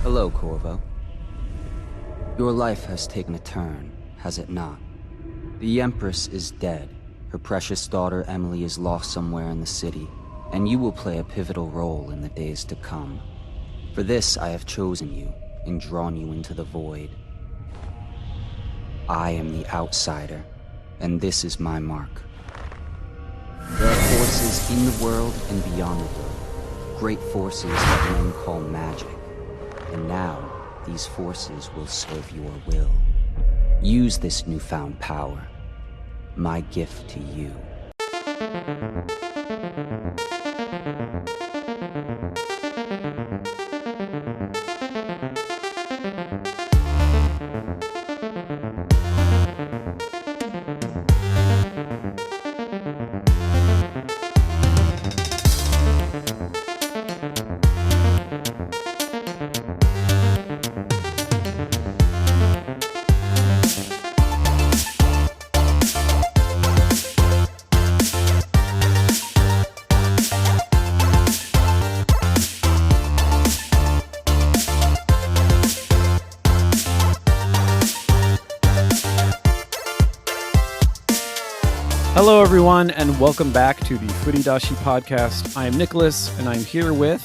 Hello, Corvo. Your life has taken a turn, has it not? The Empress is dead. Her precious daughter Emily is lost somewhere in the city, and you will play a pivotal role in the days to come. For this, I have chosen you and drawn you into the void. I am the outsider, and this is my mark. There are forces in the world and beyond the world, great forces that men call magic. And now, these forces will serve your will. Use this newfound power. My gift to you. Hello, everyone, and welcome back to the Furidashi podcast. I am Nicholas, and I'm here with...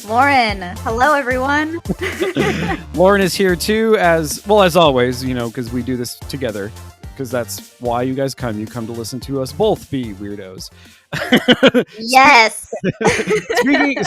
Lauren. Hello, everyone. Lauren is here, too, as always, because we do this together, because that's why you guys come. You come to listen to us both be weirdos. Yes.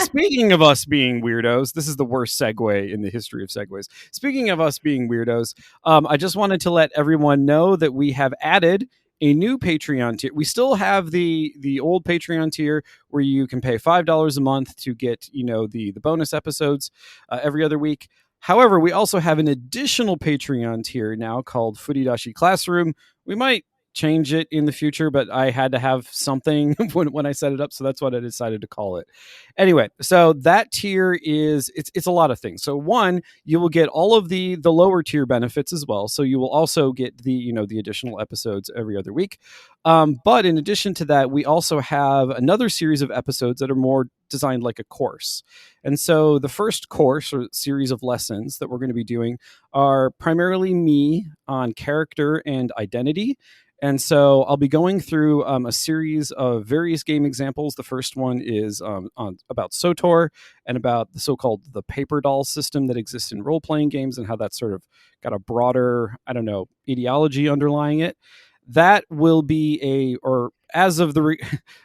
Speaking of us being weirdos, this is the worst segue in the history of segues. Speaking of us being weirdos, I just wanted to let everyone know that we have added a new Patreon tier. We still have the old Patreon tier where you can pay $5 a month to get, the bonus episodes every other week. However, we also have an additional Patreon tier now called Furidashi Classroom. We might change it in the future, but I had to have something when I set it up, so that's what I decided to call it. Anyway, so that tier it's a lot of things. So one, you will get all of the lower tier benefits as well. So you will also get the additional episodes every other week. But in addition to that, we also have another series of episodes that are more designed like a course. And so the first course or series of lessons that we're going to be doing are primarily me on character and identity. And so I'll be going through a series of various game examples. The first one is about SOTOR and about the so-called the paper doll system that exists in role-playing games and how that's sort of got a broader, ideology underlying it. That will be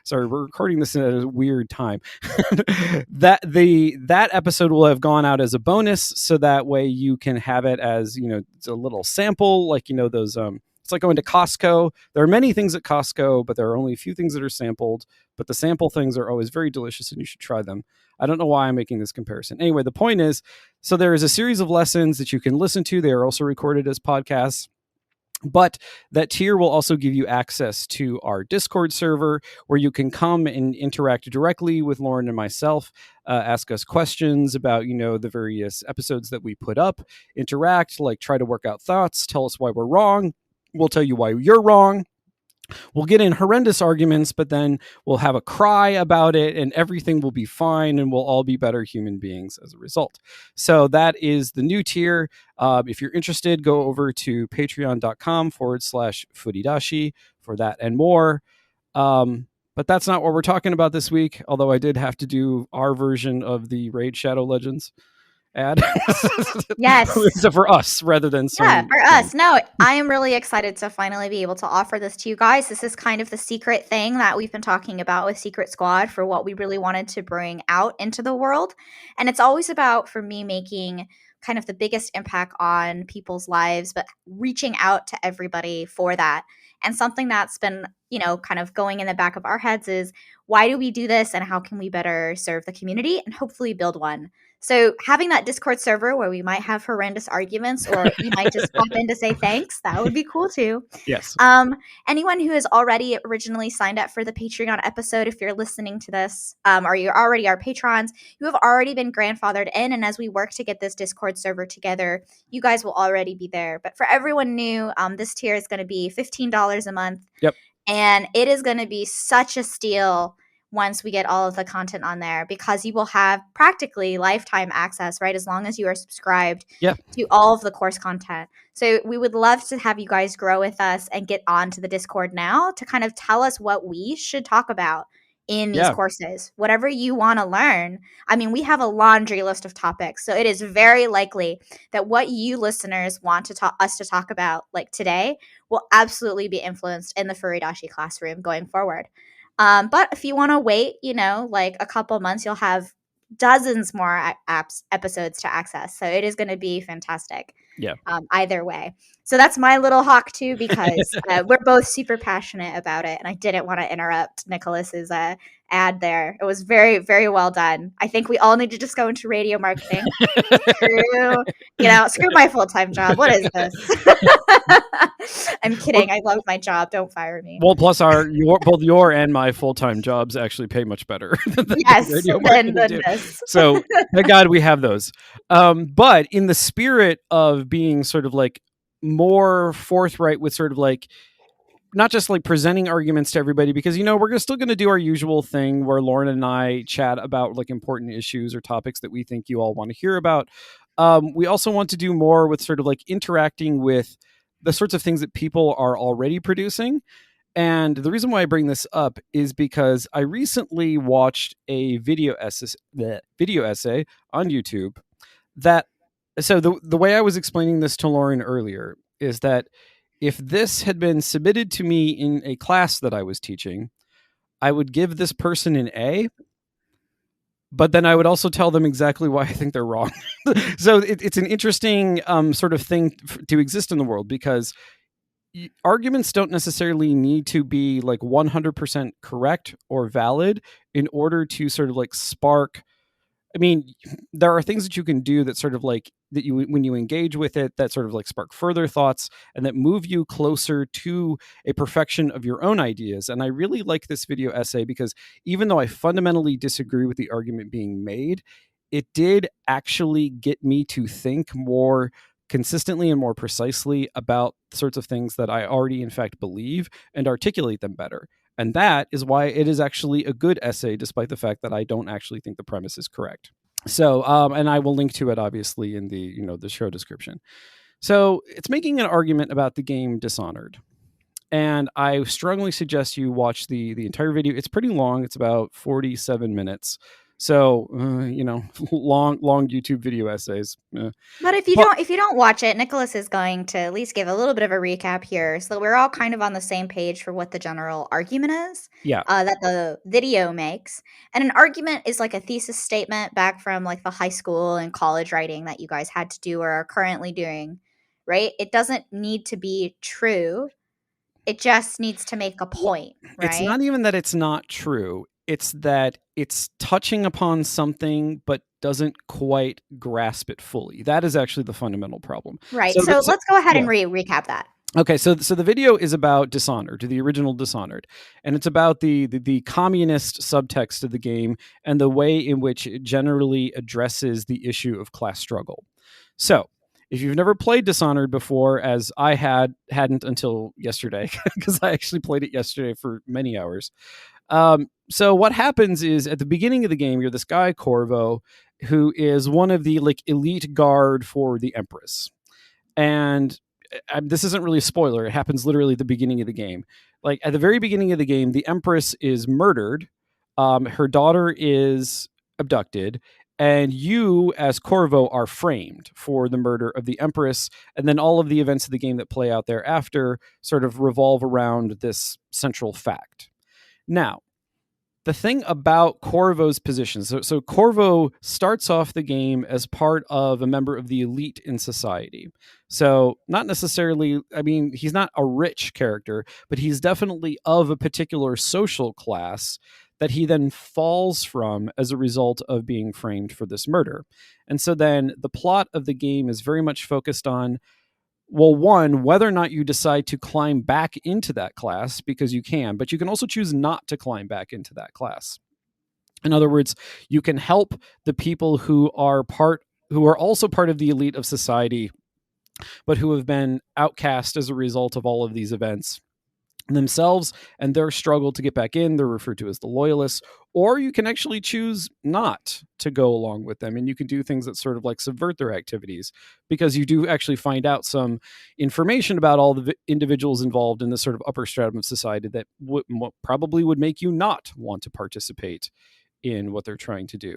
sorry, we're recording this at a weird time. that episode will have gone out as a bonus, so that way you can have it as, it's a little sample, like, those it's like going to Costco. There are many things at Costco, but there are only a few things that are sampled. But the sample things are always very delicious, and you should try them. I don't know why I'm making this comparison. Anyway, the point is, so there is a series of lessons that you can listen to. They are also recorded as podcasts. But that tier will also give you access to our Discord server where you can come and interact directly with Lauren and myself, ask us questions about, the various episodes that we put up, interact, like try to work out thoughts, tell us why we're wrong. We'll tell you why you're wrong. We'll get in horrendous arguments, but then we'll have a cry about it and everything will be fine and we'll all be better human beings as a result. So that is the new tier. If you're interested, go over to patreon.com/Furidashi for that and more. But that's not what we're talking about this week, although I did have to do our version of the Raid Shadow Legends ad. Yes. So for us rather than for us. No, I am really excited to finally be able to offer this to you guys. This is kind of the secret thing that we've been talking about with Secret Squad for what we really wanted to bring out into the world. And it's always about, for me, making kind of the biggest impact on people's lives, but reaching out to everybody for that. And something that's been, kind of going in the back of our heads is, why do we do this and how can we better serve the community and hopefully build one? So having that Discord server where we might have horrendous arguments or you might just pop in to say thanks, that would be cool too. Yes. Anyone who has already originally signed up for the Patreon episode, if you're listening to this, or you're already our patrons, you have already been grandfathered in. And as we work to get this Discord server together, you guys will already be there. But for everyone new, this tier is going to be $15 a month. Yep. And it is going to be such a steal once we get all of the content on there, because you will have practically lifetime access, right? As long as you are subscribed Yeah. to all of the course content. So we would love to have you guys grow with us and get onto the Discord now to kind of tell us what we should talk about in these courses. Whatever you want to learn. I mean, we have a laundry list of topics. So it is very likely that what you listeners want to us to talk about like today will absolutely be influenced in the Furidashi classroom going forward. But if you want to wait, like a couple months, you'll have dozens more episodes to access. So it is going to be fantastic. Yeah. Either way. So that's my little hawk too, because we're both super passionate about it. And I didn't want to interrupt Nicholas's ad there. It was very, very well done. I think we all need to just go into radio marketing. Screw my full-time job. What is this? I'm kidding. I love my job. Don't fire me. Well, plus both your and my full-time jobs actually pay much better than radio marketing do. So thank God we have those. But in the spirit of being sort of like more forthright with sort of like not just like presenting arguments to everybody, because we're still going to do our usual thing where Lauryn and I chat about like important issues or topics that we think you all want to hear about. We also want to do more with sort of like interacting with the sorts of things that people are already producing. And the reason why I bring this up is because I recently watched a video essay on YouTube so the way I was explaining this to Lauryn earlier is that if this had been submitted to me in a class that I was teaching, I would give this person an A, but then I would also tell them exactly why I think they're wrong. So it's an interesting sort of thing to exist in the world, because arguments don't necessarily need to be like 100% correct or valid in order to sort of like spark. I mean, there are things that you can do that sort of like that when you engage with it, that sort of like spark further thoughts and that move you closer to a perfection of your own ideas. And I really like this video essay because even though I fundamentally disagree with the argument being made, it did actually get me to think more consistently and more precisely about the sorts of things that I already in fact believe and articulate them better. And that is why it is actually a good essay, despite the fact that I don't actually think the premise is correct. So, and I will link to it obviously in the show description. So it's making an argument about the game Dishonored. And I strongly suggest you watch the entire video. It's pretty long. It's about 47 minutes. So, long YouTube video essays. But if you don't watch it, Nicholas is going to at least give a little bit of a recap here, so we're all kind of on the same page for what the general argument is. Yeah. That the video makes, and an argument is like a thesis statement back from like the high school and college writing that you guys had to do or are currently doing, right? It doesn't need to be true. It just needs to make a point, right? It's not even that it's not true. It's that it's touching upon something, but doesn't quite grasp it fully. That is actually the fundamental problem. Right. So let's go ahead and recap that. Okay, so the video is about Dishonored, the original Dishonored, and it's about the communist subtext of the game and the way in which it generally addresses the issue of class struggle. So, if you've never played Dishonored before, as I hadn't until yesterday, because I actually played it yesterday for many hours. So what happens is at the beginning of the game, you're this guy Corvo, who is one of the like elite guard for the Empress, and this isn't really a spoiler. It happens literally at the beginning of the game. Like at the very beginning of the game, the Empress is murdered. Her daughter is abducted. And you, as Corvo, are framed for the murder of the Empress. And then all of the events of the game that play out thereafter sort of revolve around this central fact. Now, the thing about Corvo's position, so Corvo starts off the game as part of a member of the elite in society. So not necessarily, I mean, he's not a rich character, but he's definitely of a particular social class that he then falls from as a result of being framed for this murder. And so then the plot of the game is very much focused on, well, one, whether or not you decide to climb back into that class, because you can, but you can also choose not to climb back into that class. In other words, you can help the people who are also part of the elite of society, but who have been outcast as a result of all of these events. themselves and their struggle to get back in. They're referred to as the loyalists. Or you can actually choose not to go along with them, and you can do things that sort of like subvert their activities, because you do actually find out some information about all the individuals involved in this sort of upper stratum of society that probably would make you not want to participate in what they're trying to do.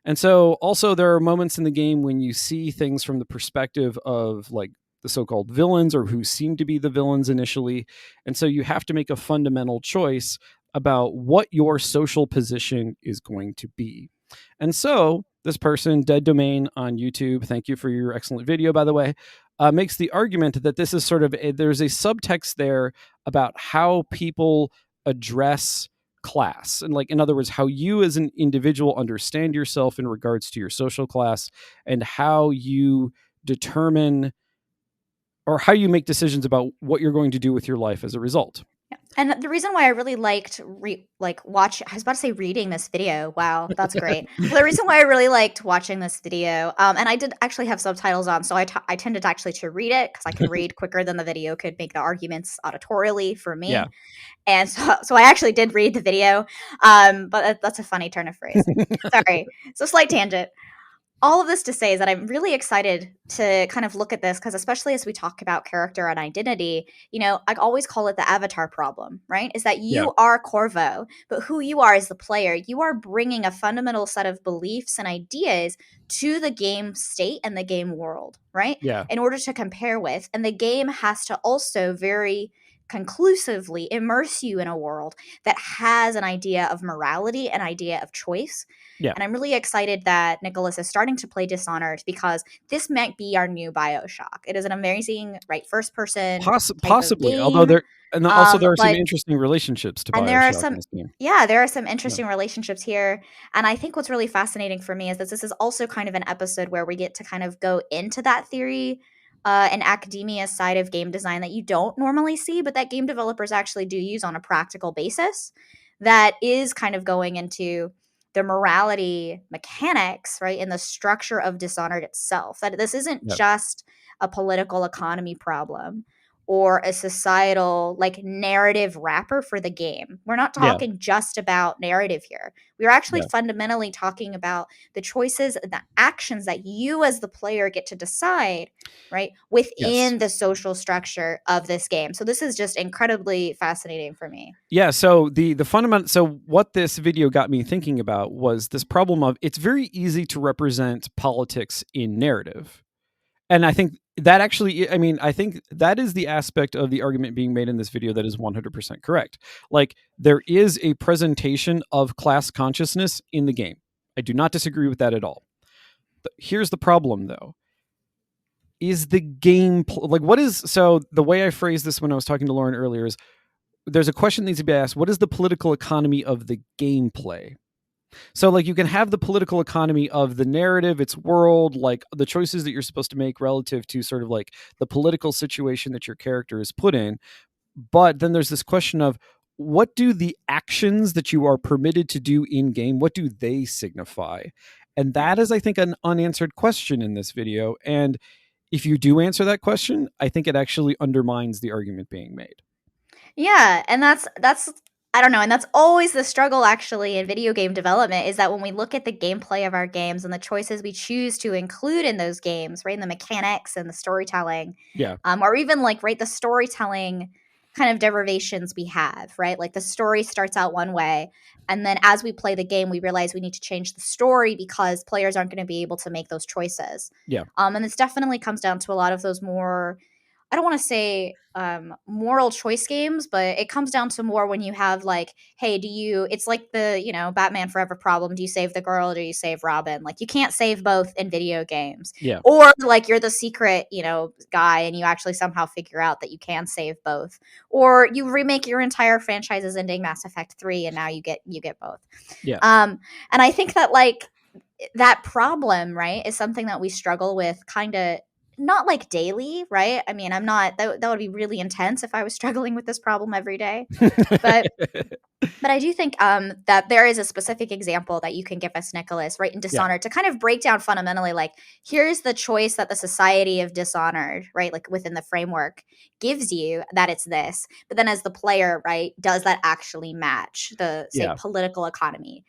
And so also there are moments in the game when you see things from the perspective of like the so-called villains, or who seem to be the villains initially. And so you have to make a fundamental choice about what your social position is going to be. And so this person, Dead Domain on YouTube, thank you for your excellent video, by the way, makes the argument that this is sort of there's a subtext there about how people address class, and like, in other words, how you as an individual understand yourself in regards to your social class, and how you determine or how you make decisions about what you're going to do with your life as a result. Yeah. And the reason why I really liked I was about to say reading this video. Wow, that's great. The reason why I really liked watching this video, and I did actually have subtitles on, so I tended actually to read it because I could read quicker than the video could make the arguments auditorially for me. Yeah. And so I actually did read the video, but that's a funny turn of phrase. Sorry. So slight tangent. All of this to say is that I'm really excited to kind of look at this, because especially as we talk about character and identity, I always call it the avatar problem, right? Is that you are Corvo, but who you are as the player, you are bringing a fundamental set of beliefs and ideas to the game state and the game world, right? Yeah. In order to compare with. And the game has to also very conclusively immerse you in a world that has an idea of morality, an idea of choice. Yeah. And I'm really excited that Nicholas is starting to play Dishonored, because this might be our new Bioshock. It is an amazing, right, first person possibly game. Although there are some interesting relationships to Bioshock. And there are some interesting relationships here. And I think what's really fascinating for me is that this is also kind of an episode where we get to kind of go into that theory and academia side of game design that you don't normally see, but that game developers actually do use on a practical basis, that is kind of going into the morality mechanics, right, in the structure of Dishonored itself. That this isn't just a political economy problem or a societal narrative wrapper for the game. We're not talking just about narrative here. We're actually fundamentally talking about the choices and the actions that you as the player get to decide, right, within the social structure of this game. So this is just incredibly fascinating for me. Yeah, so the fundamental, so what this video got me thinking about was this problem of, it's very easy to represent politics in narrative. And I think that actually, I think that is the aspect of the argument being made in this video that is 100% correct. Like, there is a presentation of class consciousness in the game. I do not disagree with that at all. Here's the problem, though. Is the game, so the way I phrased this when I was talking to Lauren earlier is, there's a question that needs to be asked: what is the political economy of the gameplay? So you can have the political economy of the narrative, its world, the choices that you're supposed to make relative to sort of the political situation that your character is put in. But then there's this question of, what do the actions that you are permitted to do in game, what do they signify? And that is, I think, an unanswered question in this video. And if you do answer that question, I think it actually undermines the argument being made. Yeah, and that's I don't know, and that's always the struggle actually in video game development, is that when we look at the gameplay of our games and the choices we choose to include in those games, right, and the mechanics and the storytelling, or even the storytelling kind of derivations we have, right? Like, the story starts out one way, and then as we play the game, we realize we need to change the story because players aren't going to be able to make those choices. And this definitely comes down to a lot of those more, I don't want to say moral choice games, but it comes down to more when you have hey, it's like the, Batman Forever problem. Do you save the girl or do you save Robin? You can't save both in video games. Or you're the secret, guy and you actually somehow figure out that you can save both. Or you remake your entire franchise's ending, Mass Effect 3, and now you get both. And I think that that problem, right, is something that we struggle with kind of not like daily, right? I mean, I'm not that would be really intense if I was struggling with this problem every day. But I do think that there is a specific example that you can give us, Nicholas, right in Yeah. Dishonored, to kind of break down fundamentally, like, here's the choice that the society of Dishonored, right, like within the framework, gives you, that it's this. But then as the player, right, does that actually match the, say, Yeah. political economy?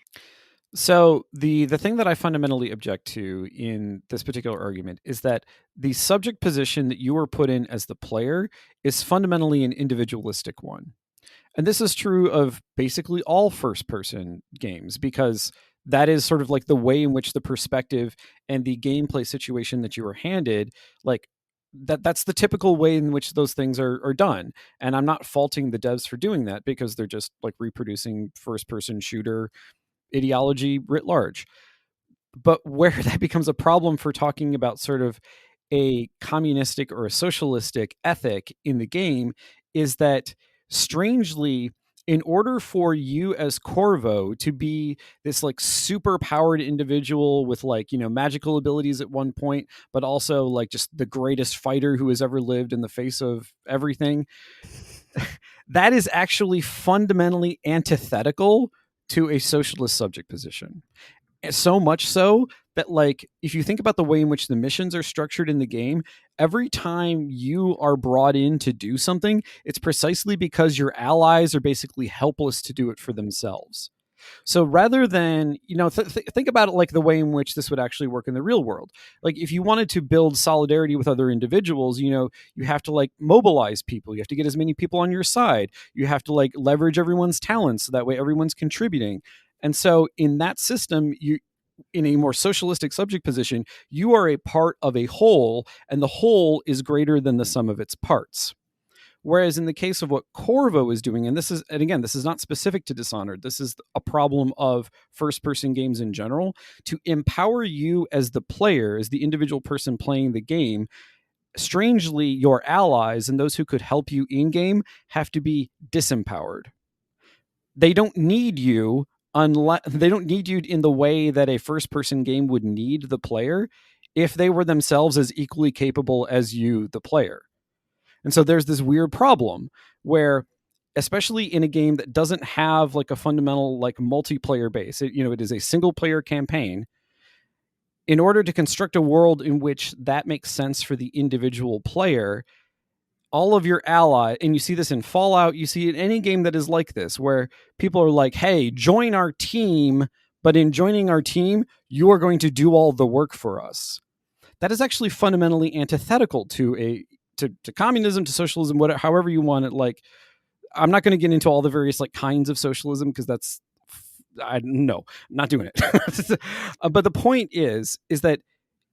So the thing that I fundamentally object to in this particular argument is that the subject position that you are put in as the player is fundamentally an individualistic one. And this is true of basically all first person games, because that is sort of like the way in which the perspective and the gameplay situation that you are handed, like that's the typical way in which those things are done. And I'm not faulting the devs for doing that, because they're just like reproducing first person shooter ideology writ large. But where that becomes a problem for talking about sort of a communistic or a socialistic ethic in the game is that, strangely, in order for you as Corvo to be this like super powered individual with like, you know, magical abilities at one point, but also like just the greatest fighter who has ever lived in the face of everything, that is actually fundamentally antithetical to a socialist subject position. So much so that, like, if you think about the way in which the missions are structured in the game, every time you are brought in to do something, it's precisely because your allies are basically helpless to do it for themselves. So rather than, you know, think about it like the way in which this would actually work in the real world. Like if you wanted to build solidarity with other individuals, you know, you have to like mobilize people. You have to get as many people on your side. You have to like leverage everyone's talents so that way everyone's contributing. And so in that system, you, in a more socialistic subject position, you are a part of a whole, and the whole is greater than the sum of its parts. Whereas in the case of what Corvo is doing, and this is, and again, this is not specific to Dishonored, this is a problem of first person games in general, to empower you as the player, as the individual person playing the game, strangely, your allies and those who could help you in game have to be disempowered. They don't need you, unless they don't need you in the way that a first person game would need the player if they were themselves as equally capable as you, the player. And so there's this weird problem where, especially in a game that doesn't have like a fundamental like multiplayer base, it, you know, it is a single player campaign. In order to construct a world in which that makes sense for the individual player, all of your ally, and you see this in Fallout, you see it in any game that is like this, where people are like, hey, join our team, but in joining our team, you are going to do all the work for us. That is actually fundamentally antithetical to communism, to socialism, whatever, however you want it. Like, I'm not going to get into all the various like kinds of socialism, because that's, no, not doing it. But the point is that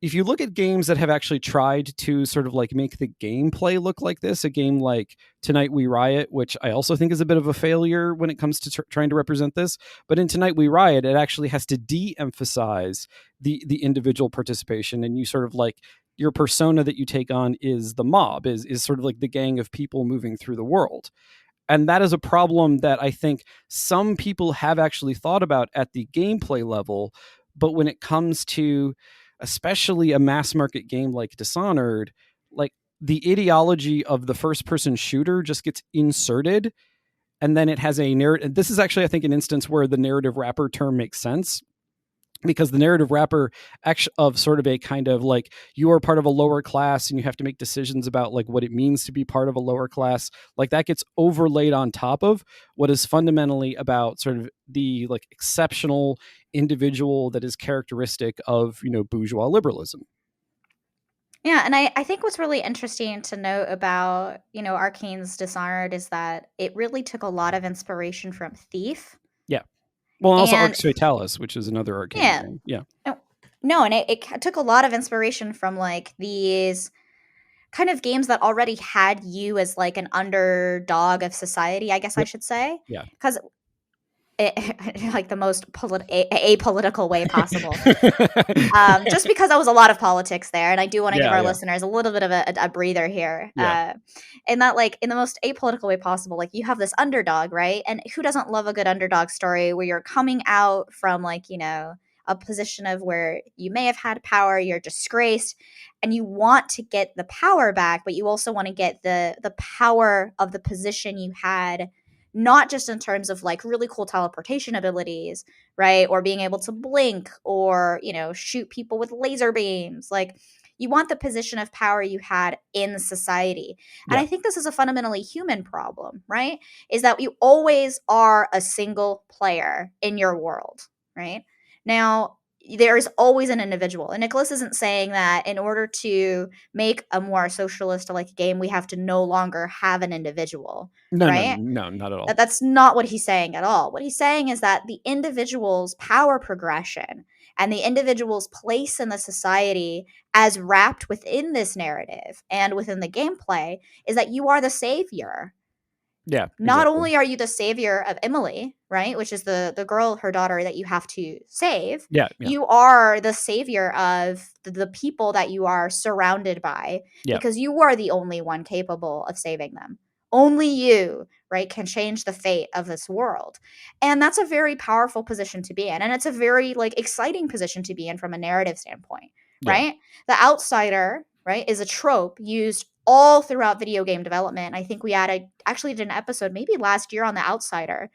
if you look at games that have actually tried to sort of like make the gameplay look like this, a game like Tonight We Riot, which I also think is a bit of a failure when it comes to trying to represent this, but in Tonight We Riot, it actually has to de-emphasize the individual participation, and you sort of like, your persona that you take on is the mob, is sort of like the gang of people moving through the world. And that is a problem that I think some people have actually thought about at the gameplay level. But when it comes to especially a mass market game like Dishonored, like the ideology of the first person shooter just gets inserted. And then it has a narrative. This is actually, I think, an instance where the narrative wrapper term makes sense, because the narrative wrapper of sort of a kind of like, you are part of a lower class and you have to make decisions about like what it means to be part of a lower class, like that gets overlaid on top of what is fundamentally about sort of the like exceptional individual that is characteristic of, you know, bourgeois liberalism. Yeah, and I think what's really interesting to note about, Arcane's Dishonored is that it really took a lot of inspiration from Thief. Yeah. Well, and also And Arx Fatalis, which is another Arcane yeah, game. Yeah. no, and it took a lot of inspiration from like these kind of games that already had you as like an underdog of society, I guess I Yep. should say. Yeah. Because like the most apolitical way possible. Just because there was a lot of politics there, and I do want to give our listeners a little bit of a breather here. Yeah. In that, like, in the most apolitical way possible, like, you have this underdog, right? And who doesn't love a good underdog story where you're coming out from, like, a position of where you may have had power, you're disgraced, and you want to get the power back, but you also want to get the power of the position you had, not just in terms of like really cool teleportation abilities, right? Or being able to blink or, shoot people with laser beams. Like, you want the position of power you had in society. And Yeah. I think this is a fundamentally human problem, right? Is that you always are a single player in your world, right? Now, there's always an individual. And Nicholas isn't saying that in order to make a more socialist like game, we have to no longer have an individual, No, right? not at all. That's not what he's saying at all. What he's saying is that the individual's power progression and the individual's place in the society as wrapped within this narrative and within the gameplay is that you are the savior. Yeah. Not Exactly. only are you the savior of Emily, right, which is the girl, her daughter that you have to save, Yeah. you are the savior of the people that you are surrounded by Yeah. because you are the only one capable of saving them. Only you, right, can change the fate of this world. And that's a very powerful position to be in. And it's a very like exciting position to be in from a narrative standpoint, Yeah. right? The outsider, right, is a trope used all throughout video game development. I think we actually did an episode maybe last year on the outsider.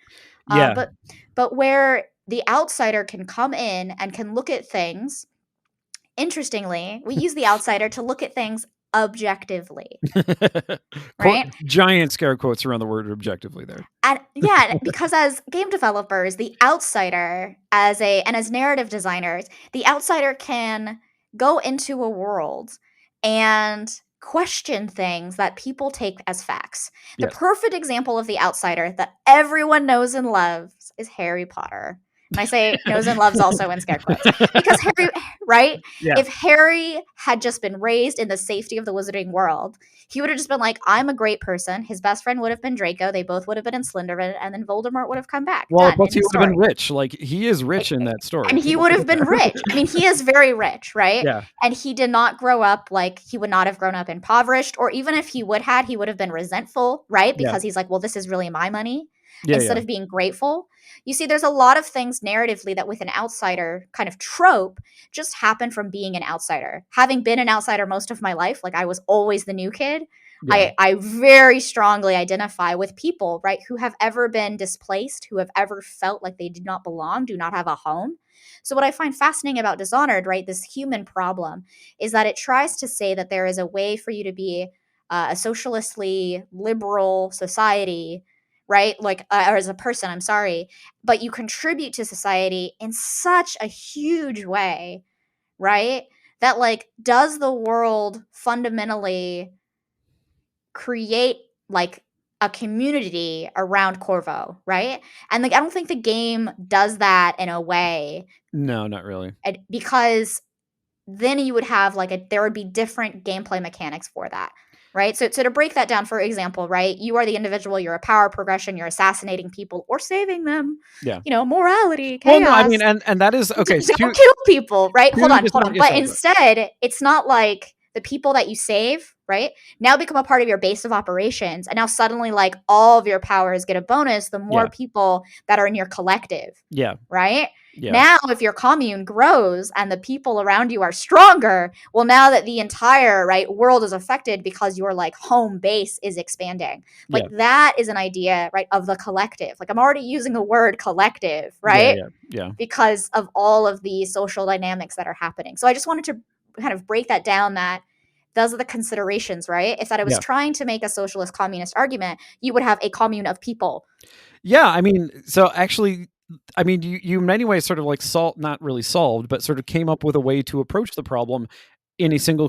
Yeah. But where the outsider can come in and can look at things. Interestingly, we use the outsider to look at things objectively, right? Giant scare quotes around the word objectively there. And yeah, because as game developers, the outsider as narrative designers, the outsider can go into a world and question things that people take as facts. The Yes. perfect example of the outsider that everyone knows and loves is Harry Potter. And I say knows and loves also in scare quotes. Because Harry, right? Yeah. If Harry had just been raised in the safety of the wizarding world, he would have just been like, I'm a great person. His best friend would have been Draco. They both would have been in Slytherin, and then Voldemort would have come back. Well, Done. plus In he his would have been story. rich. Like, he is rich in that story. And he would have been rich. I mean, he is very rich, right? Yeah. And he did not grow up like he would not have grown up impoverished, or even if he would have been resentful, right? Because he's like, well, this is really my money. Instead of being grateful. You see, there's a lot of things narratively that with an outsider kind of trope just happen from being an outsider. Having been an outsider most of my life, like I was always the new kid, Yeah. I very strongly identify with people, right, who have ever been displaced, who have ever felt like they do not belong, do not have a home. So what I find fascinating about Dishonored, right, this human problem, is that it tries to say that there is a way for you to be a socialistly liberal society, right? Like, or as a person, I'm sorry, but you contribute to society in such a huge way, right? That like, does the world fundamentally create like a community around Corvo, right? And like, I don't think the game does that in a way. No, not really. Because then you would have like there would be different gameplay mechanics for that. Right. So to break that down, for example, right, you are the individual, you're a power progression, you're assassinating people or saving them. Yeah. Morality, chaos. Well, no, I mean, and that is okay. Don't kill people, right? Hold on. Yes, But instead, it's not like the people that you save, right, now become a part of your base of operations. And now suddenly, like, all of your powers get a bonus the more people that are in your collective. Yeah. Right? Yeah. Now, if your commune grows and the people around you are stronger, well, now that the entire world is affected because your like home base is expanding, like that is an idea, right, of the collective. Like I'm already using the word collective, right? Yeah. Because of all of the social dynamics that are happening. So I just wanted to kind of break that down. That those are the considerations, right? If that I was trying to make a socialist communist argument, you would have a commune of people. Yeah, I mean, so actually, I mean, you in many ways sort of like not really solved, but sort of came up with a way to approach the problem in a single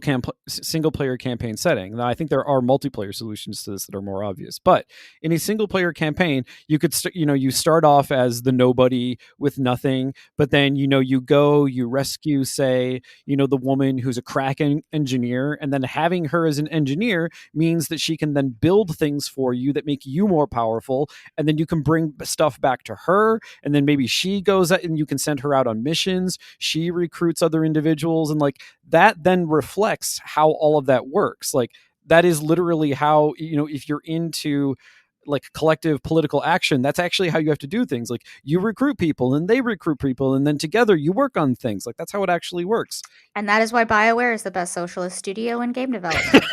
player campaign setting. Now, I think there are multiplayer solutions to this that are more obvious, but in a single player campaign, you could you start off as the nobody with nothing, but then you go, you rescue, say, the woman who's a crack engineer, and then having her as an engineer means that she can then build things for you that make you more powerful, and then you can bring stuff back to her, and then maybe she goes out and you can send her out on missions. She recruits other individuals, and like that then reflects how all of that works. Like that is literally how, if you're into like collective political action, that's actually how you have to do things. Like you recruit people and they recruit people, and then together you work on things. Like that's how it actually works. And that is why BioWare is the best socialist studio in game development.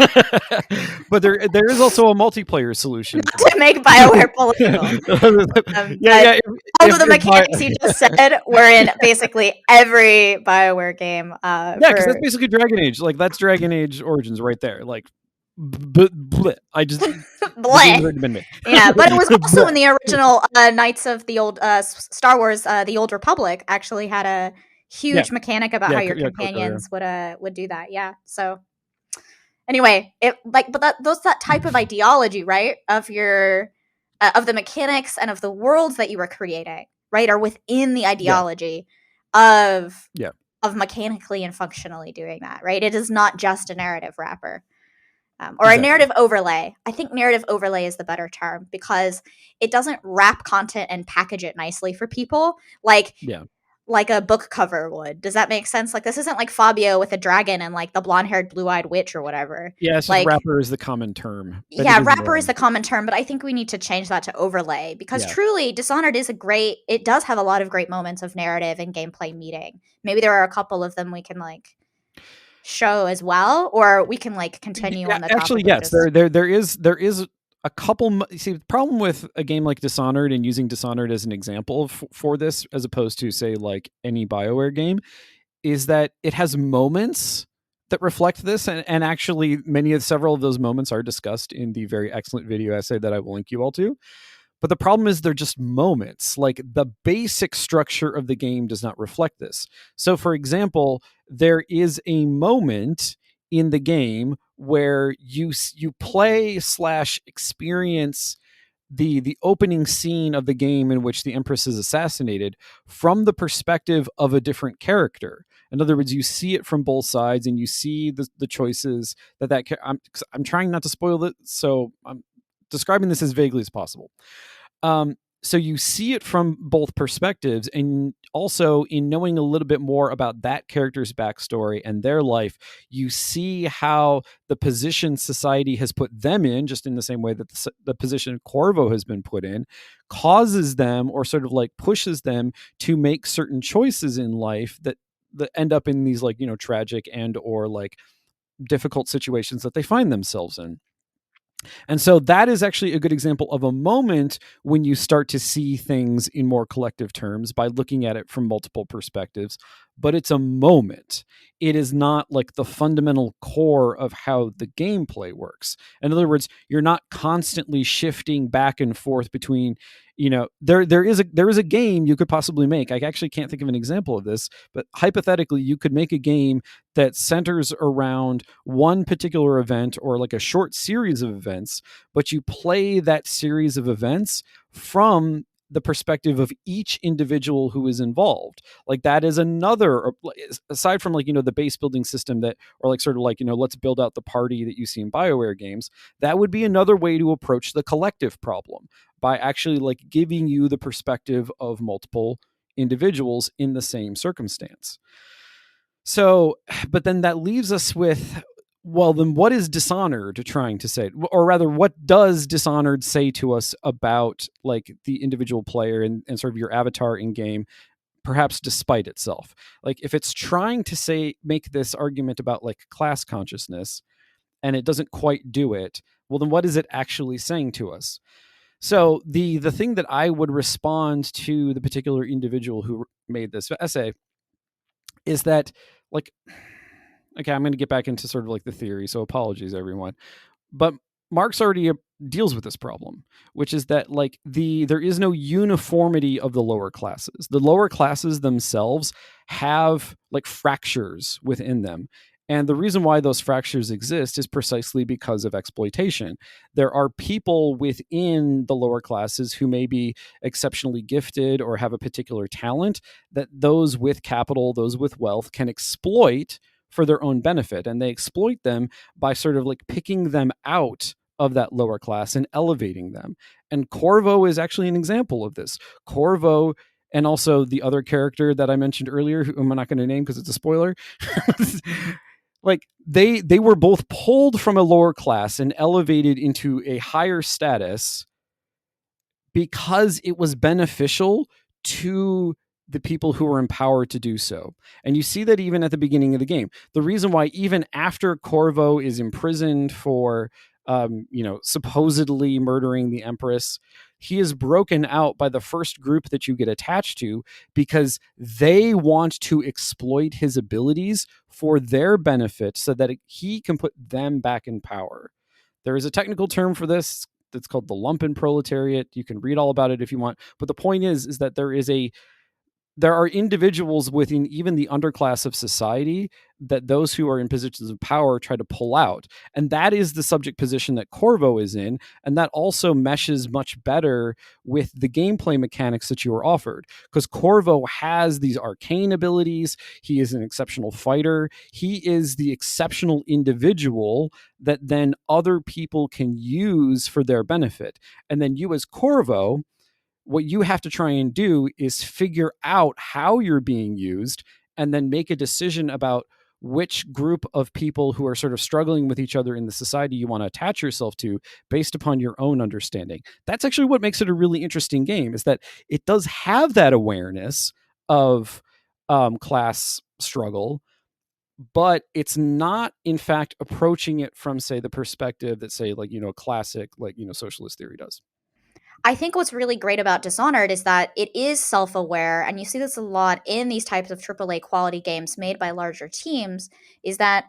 But there is also a multiplayer solution Not to make BioWare political. yeah. All of the mechanics you just said were in basically every BioWare game. Yeah, because that's basically Dragon Age. Like that's Dragon Age Origins right there. Like, I just bleh. Yeah, but it was also in the original Knights of the Old Star Wars. The Old Republic actually had a huge mechanic about how your companions would do that. Yeah. So anyway, that type of ideology, right, of your of the mechanics and of the worlds that you were creating, right, are within the ideology of mechanically and functionally doing that, right? It is not just a narrative wrapper. Or a narrative overlay. I think narrative overlay is the better term because it doesn't wrap content and package it nicely for people like a book cover would. Does that make sense? Like this isn't like Fabio with a dragon and like the blonde-haired blue-eyed witch or whatever. Yeah, it's like wrapper is the common term. Yeah, wrapper is the common term, but I think we need to change that to overlay because truly Dishonored is it does have a lot of great moments of narrative and gameplay meeting. Maybe there are a couple of them we can like show as well, or we can like continue on the topic. Actually, yes, there is a couple. See, the problem with a game like Dishonored and using Dishonored as an example for this, as opposed to say like any BioWare game, is that it has moments that reflect this, and actually several of those moments are discussed in the very excellent video essay that I will link you all to. But the problem is they're just moments. Like the basic structure of the game does not reflect this. So for example, there is a moment in the game where you play / experience the opening scene of the game in which the Empress is assassinated from the perspective of a different character. In other words, you see it from both sides and you see the choices I'm trying not to spoil it, so I'm describing this as vaguely as possible. So you see it from both perspectives, and also in knowing a little bit more about that character's backstory and their life, you see how the position society has put them in, just in the same way that the position Corvo has been put in, causes them or sort of like pushes them to make certain choices in life that end up in these like, tragic and or like difficult situations that they find themselves in. And so that is actually a good example of a moment when you start to see things in more collective terms by looking at it from multiple perspectives. But it's a moment. It is not like the fundamental core of how the gameplay works. In other words, you're not constantly shifting back and forth between, there is a game you could possibly make. I actually can't think of an example of this, but hypothetically, you could make a game that centers around one particular event or like a short series of events, but you play that series of events from the perspective of each individual who is involved. Like that is another, aside from like, the base building system that, or like sort of like, let's build out the party that you see in BioWare games. That would be another way to approach the collective problem by actually like giving you the perspective of multiple individuals in the same circumstance. So, but then that leaves us with, well, then what is Dishonored trying to say? Or rather, what does Dishonored say to us about like the individual player and sort of your avatar in game, perhaps despite itself? Like if it's trying to make this argument about like class consciousness and it doesn't quite do it, well, then what is it actually saying to us? So the thing that I would respond to the particular individual who made this essay is that, like, okay, I'm going to get back into sort of like the theory, so apologies, everyone. But Marx already deals with this problem, which is that like there is no uniformity of the lower classes. The lower classes themselves have like fractures within them. And the reason why those fractures exist is precisely because of exploitation. There are people within the lower classes who may be exceptionally gifted or have a particular talent that those with capital, those with wealth can exploit for their own benefit. And they exploit them by sort of like picking them out of that lower class and elevating them. And Corvo is actually an example of this. Corvo, and also the other character that I mentioned earlier, who I'm not going to name because it's a spoiler, like they were both pulled from a lower class and elevated into a higher status because it was beneficial to the people who were empowered to do so. And you see that even at the beginning of the game. The reason why even after Corvo is imprisoned for supposedly murdering the Empress, he is broken out by the first group that you get attached to because they want to exploit his abilities for their benefit so that he can put them back in power. There is a technical term for this that's called the lumpen proletariat. You can read all about it if you want. But the point is that there are individuals within even the underclass of society that those who are in positions of power try to pull out. And that is the subject position that Corvo is in. And that also meshes much better with the gameplay mechanics that you are offered. Because Corvo has these arcane abilities. He is an exceptional fighter. He is the exceptional individual that then other people can use for their benefit. And then you as Corvo, what you have to try and do is figure out how you're being used and then make a decision about which group of people who are sort of struggling with each other in the society you want to attach yourself to based upon your own understanding. That's actually what makes it a really interesting game, is that it does have that awareness of class struggle, but it's not in fact approaching it from, say, the perspective that, say, like, classic, like, socialist theory does. I think what's really great about Dishonored is that it is self-aware, and you see this a lot in these types of AAA quality games made by larger teams, is that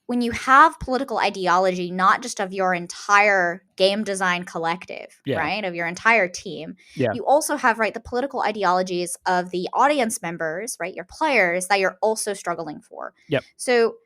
when you have political ideology, not just of your entire game design collective, Yeah. right, of your entire team, Yeah. you also have, right, the political ideologies of the audience members, right, your players, that you're also struggling for. Yep. So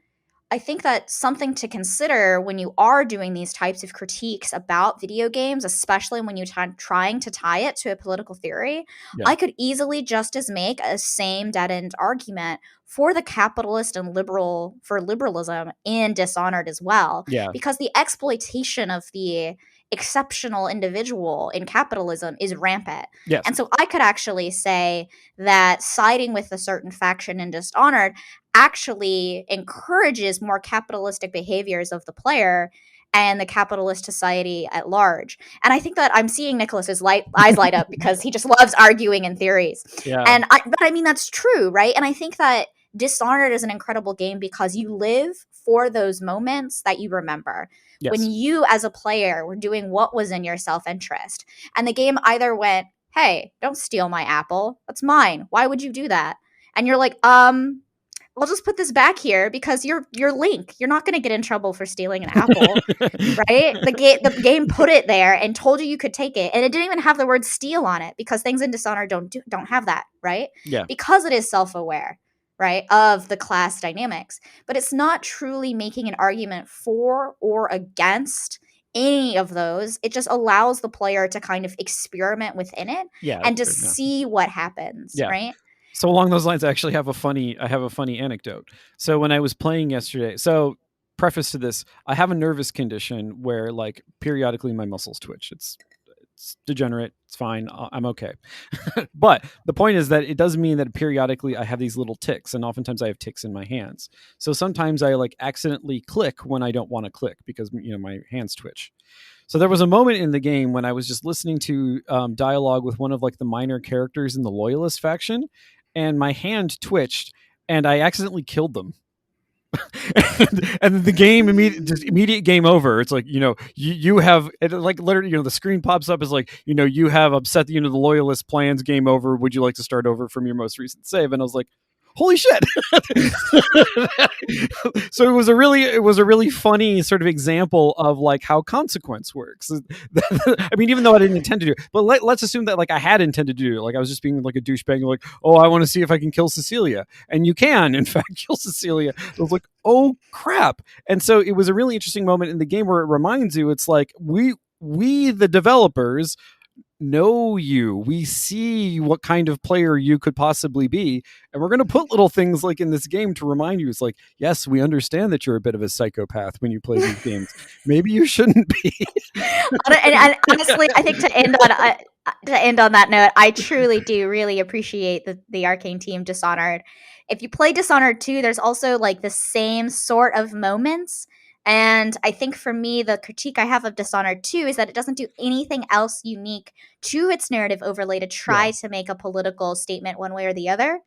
I think that's something to consider when you are doing these types of critiques about video games, especially when you're trying to tie it to a political theory. Yeah. I could easily just as make a same dead-end argument for the capitalist and liberalism in Dishonored as well. Yeah. Because the exploitation of the exceptional individual in capitalism is rampant. Yes. And so I could actually say that siding with a certain faction in Dishonored actually encourages more capitalistic behaviors of the player and the capitalist society at large. And I think that I'm seeing Nicholas's eyes light up because he just loves arguing in theories. Yeah. But I mean, that's true, right? And I think that Dishonored is an incredible game because you live for those moments that you remember. Yes. When you as a player were doing what was in your self-interest. And the game either went, hey, don't steal my apple. That's mine. Why would you do that? And you're like, I'll just put this back here because you're Link. You're not going to get in trouble for stealing an apple, right? The game put it there and told you could take it, and it didn't even have the word steal on it because things in Dishonored don't have that, right? Yeah. Because it is self-aware, right, of the class dynamics, but it's not truly making an argument for or against any of those. It just allows the player to kind of experiment within it and to see what happens, right? So along those lines, I actually have a funny anecdote. So when I was playing yesterday, so preface to this, I have a nervous condition where, like, periodically my muscles twitch. It's degenerate. It's fine. I'm okay. But the point is that it does mean that periodically I have these little tics, and oftentimes I have tics in my hands. So sometimes I like accidentally click when I don't want to click because, my hands twitch. So there was a moment in the game when I was just listening to dialogue with one of like the minor characters in the Loyalist faction, and my hand twitched, and I accidentally killed them. and the game immediate game over. It's like, you have it, like, literally, the screen pops up as like, you have upset the Loyalist plans, game over. Would you like to start over from your most recent save? And I was like, holy shit. So it was a really funny sort of example of like how consequence works. I mean, even though I didn't intend to do it, but let's assume that like I had intended to do it. Like I was just being like a douchebag, like, oh, I want to see if I can kill Cecilia. And you can, in fact, kill Cecilia. I was like, oh crap. And so it was a really interesting moment in the game where it reminds you, it's like, we the developers know you. We see what kind of player you could possibly be, and we're going to put little things like in this game to remind you. It's like, yes, we understand that you're a bit of a psychopath when you play these games. Maybe you shouldn't be. and honestly, I think to end on that note, I truly do really appreciate the Arcane team Dishonored. If you play Dishonored 2, there's also like the same sort of moments And I think for me, the critique I have of Dishonored 2 is that it doesn't do anything else unique to its narrative overlay to try to make a political statement one way or the other.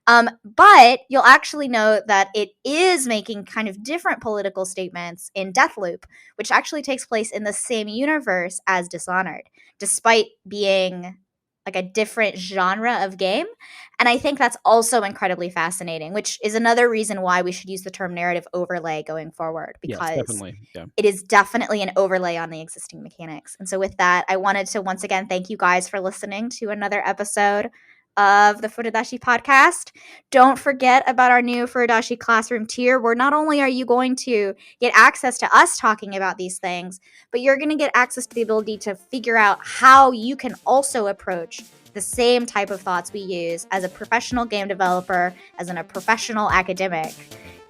But you'll actually note that it is making kind of different political statements in Deathloop, which actually takes place in the same universe as Dishonored, despite being like a different genre of game. And I think that's also incredibly fascinating, which is another reason why we should use the term narrative overlay going forward, Yes, because definitely. Yeah. it is definitely an overlay on the existing mechanics. And so with that, I wanted to once again thank you guys for listening to another episode of the Furudashi podcast. Don't forget about our new Furudashi Classroom tier, where not only are you going to get access to us talking about these things, but you're going to get access to the ability to figure out how you can also approach the same type of thoughts we use as a professional game developer, as a professional academic,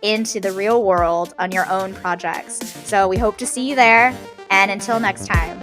into the real world on your own projects. So we hope to see you there, and until next time.